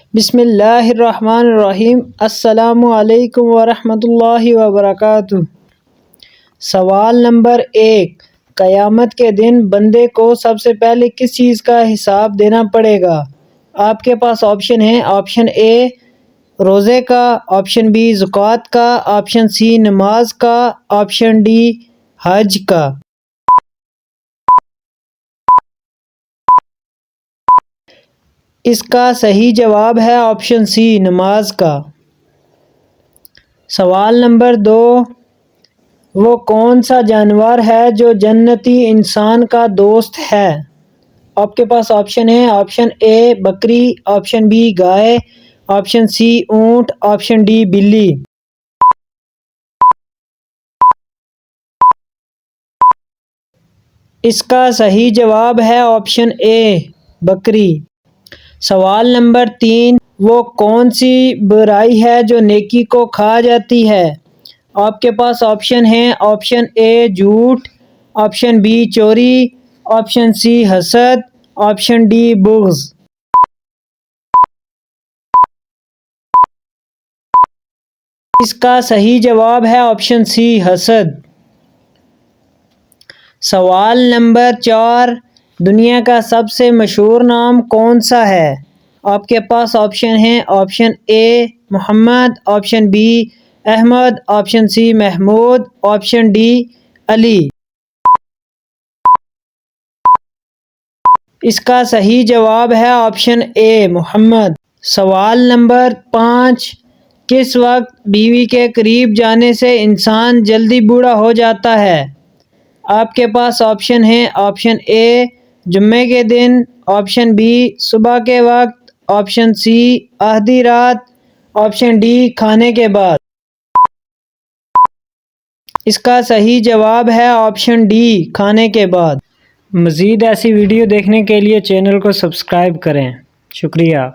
بسم اللہ الرحمن الرحیم۔ السلام علیکم ورحمۃ اللہ وبرکاتہ۔ سوال نمبر 1، قیامت کے دن بندے کو سب سے پہلے کس چیز کا حساب دینا پڑے گا؟ آپ کے پاس آپشن ہیں۔ آپشن اے روزے کا، آپشن بی زکوٰۃ کا، آپشن سی نماز کا، آپشن ڈی حج کا۔ اس کا صحیح جواب ہے آپشن سی نماز کا۔ سوال نمبر 2، وہ کون سا جانور ہے جو جنتی انسان کا دوست ہے؟ آپ کے پاس آپشن ہیں۔ آپشن اے بکری، آپشن بی گائے، آپشن سی اونٹ، آپشن ڈی بلی۔ اس کا صحیح جواب ہے آپشن اے بکری۔ سوال نمبر 3، وہ کون سی برائی ہے جو نیکی کو کھا جاتی ہے؟ آپ کے پاس آپشن ہیں۔ آپشن اے جھوٹ، آپشن بی چوری، آپشن سی حسد، آپشن ڈی بغض۔ اس کا صحیح جواب ہے آپشن سی حسد۔ سوال نمبر 4، دنیا کا سب سے مشہور نام کون سا ہے؟ آپ کے پاس آپشن ہیں۔ Option A Muhammad, option B Ahmed, option C Mahmood, option D Ali. اس کا صحیح جواب ہے آپشن اے محمد۔ سوال نمبر 5، کس وقت بیوی کے قریب جانے سے انسان جلدی بوڑھا ہو جاتا ہے؟ آپ کے پاس آپشن ہیں۔ آپشن اے جمعے کے دن، آپشن بی صبح کے وقت، آپشن سی آدھی رات، آپشن ڈی کھانے کے بعد۔ اس کا صحیح جواب ہے آپشن ڈی کھانے کے بعد۔ مزید ایسی ویڈیو دیکھنے کے لیے چینل کو سبسکرائب کریں۔ شکریہ۔